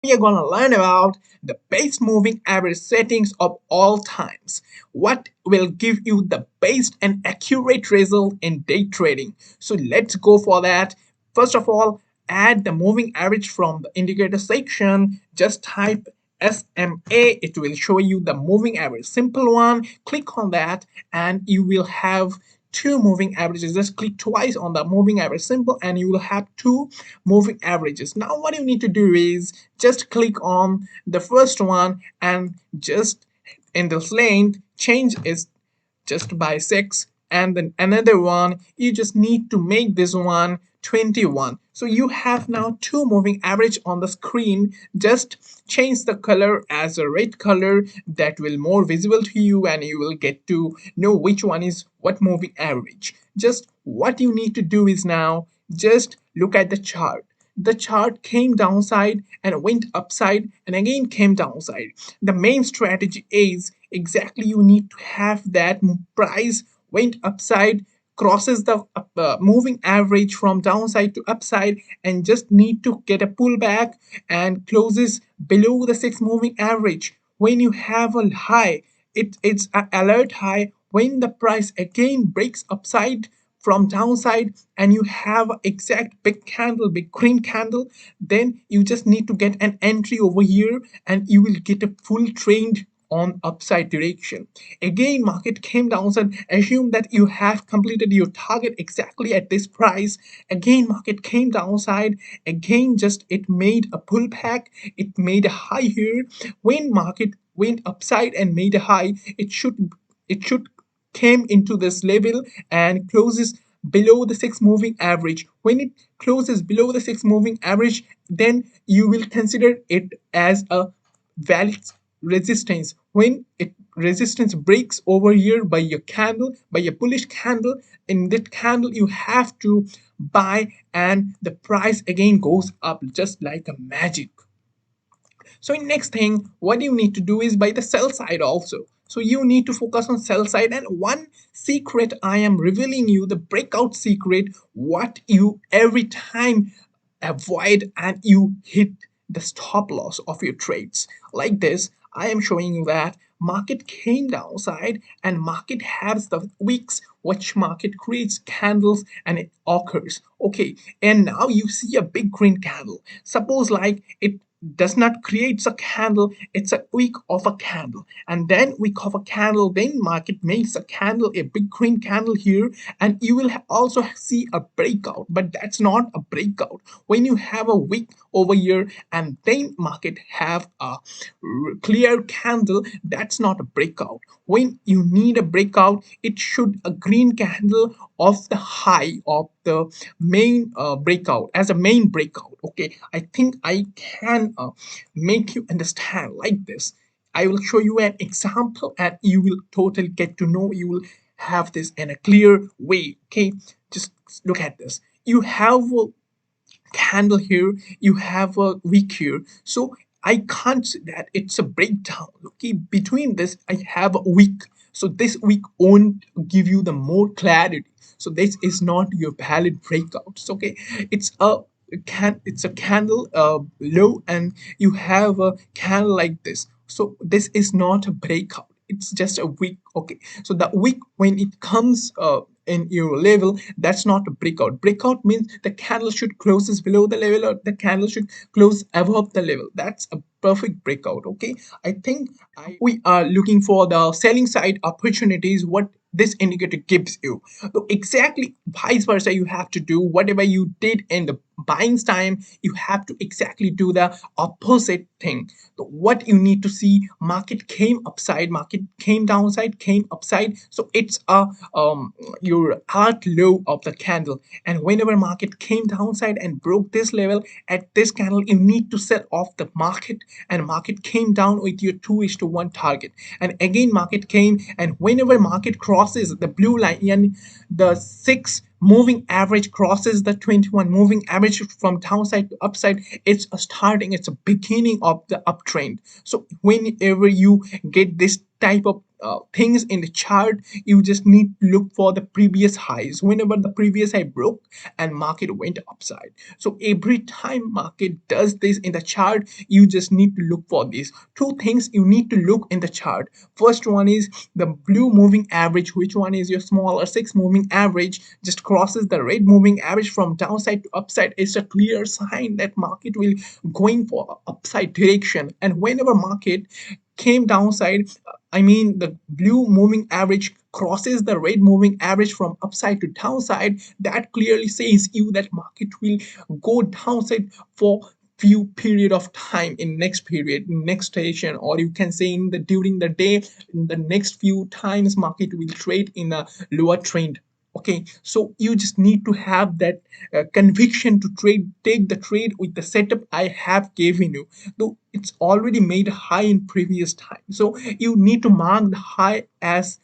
We are going to learn about the best moving average settings of all times. What will give you the best and accurate result in day trading? So let's go for that. First of all, add the moving average from the indicator section. Just type SMA. It will show you the moving average. Simple one. Click on that and you will have two moving averages. Just click twice on the moving average symbol and you will have two moving averages. Now what you need to do is just click on the first one and just in this lane change is just by 6, and then another one you just need to make this one 21. So you have now two moving average on the screen. Just change the color as a red color, that will more visible to you and you will get to know which one is what moving average. Just what you need to do is now just look at the chart. The chart came downside and went upside and again came downside. The main strategy is exactly you need to have that price went upside, crosses the moving average from downside to upside, and just need to get a pullback and closes below the 6 moving average. When you have a high, it's an alert high. When the price again breaks upside from downside and you have exact big candle, big green candle, then you just need to get an entry over here and you will get a full trend on upside direction. Again market came down and assume that you have completed your target exactly at this price. Again market came downside, again just it made a pullback, it made a high here. When market went upside and made a high, it should came into this level and closes below the 6 moving average. When it closes below the 6 moving average, then you will consider it as a valid resistance. When it resistance breaks over here by a candle, by a bullish candle, in that candle you have to buy and the price again goes up just like a magic. So in next thing, what you need to do is by the sell side also. So you need to focus on sell side, and one secret I am revealing you, the breakout secret, what you every time avoid and you hit the stop loss of your trades. Like this, I am showing you that market came downside and market has the wicks which market creates candles and it occurs. Okay, and now you see a big green candle. Suppose like it does not create a candle, it's a wick of a candle, and then wick of a candle, then market makes a candle, a big green candle here, and you will also see a breakout, but that's not a breakout. When you have a wick over here and then market have a clear candle, that's not a breakout. When you need a breakout, it should a green candle of the high of the main breakout, as a main breakout. Okay, I think I can make you understand like this. I will show you an example and you will totally get to know, you will have this in a clear way. Okay, just look at this. You have a candle here, you have a wick here, so I can't say that it's a breakdown. Okay, between this I have a wick, so this wick won't give you the more clarity, so this is not your valid breakouts. Okay, it's a it's a candle low and you have a candle like this, so this is not a breakout, it's just a wick. Okay, so the wick when it comes in your level, that's not a breakout. Breakout means the candle should closes below the level or the candle should close above the level. That's a perfect breakout. Okay, I think we are looking for the selling side opportunities, what this indicator gives you. So exactly vice versa, you have to do whatever you did in the buying time, you have to exactly do the opposite thing. So what you need to see, market came upside, market came downside, came upside, so it's a your art low of the candle, and whenever market came downside and broke this level at this candle, you need to sell off the market, and market came down with your 2:1 target, and again market came, and whenever market crosses the blue line and the 6 moving average crosses the 21 moving average from downside to upside, it's a starting, it's a beginning of the uptrend. So whenever you get this type of things in the chart, you just need to look for the previous highs. Whenever the previous high broke and market went upside, so every time market does this in the chart, you just need to look for these two things. You need to look in the chart. First one is the blue moving average, which one is your smaller 6 moving average just crosses the red moving average from downside to upside. It's a clear sign that market will going for upside direction. And whenever market came downside, I mean the blue moving average crosses the red moving average from upside to downside, that clearly says you that market will go downside for few period of time in next period, next station, or you can say in the during the day, in the next few times market will trade in a lower trend. Okay, so you just need to have that conviction to trade, take the trade with the setup I have given you, though it's already made high in previous time. So you need to mark the high as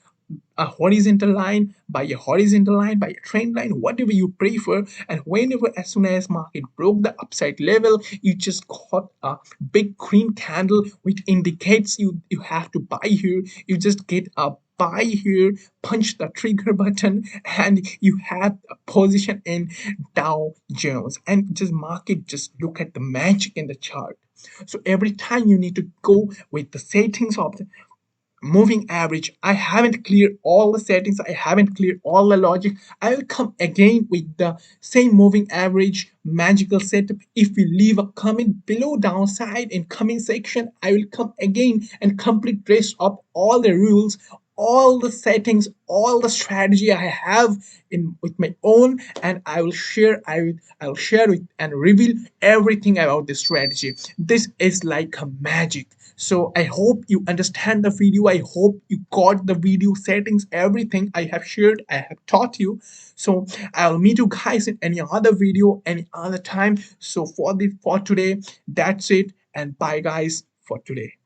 a horizontal line, by a horizontal line, by a trend line, whatever you prefer. And whenever, as soon as market broke the upside level, you just got a big green candle which indicates you have to buy here. You just get a buy here, punch the trigger button, and you have a position in Dow Jones. And just market, just look at the magic in the chart. So every time you need to go with the settings of the moving average. I haven't cleared all the settings, I haven't cleared all the logic. I will come again with the same moving average magical setup. If you leave a comment below downside in comment section, I will come again and complete rest of all the rules, all the settings, all the strategy I have in with my own, and I will share with and reveal everything about this strategy. This is like a magic. So I hope you understand the video. I hope you got the video settings, everything I have shared, I have taught you. So I'll meet you guys in any other video, any other time. So for today, that's it, and bye guys for today.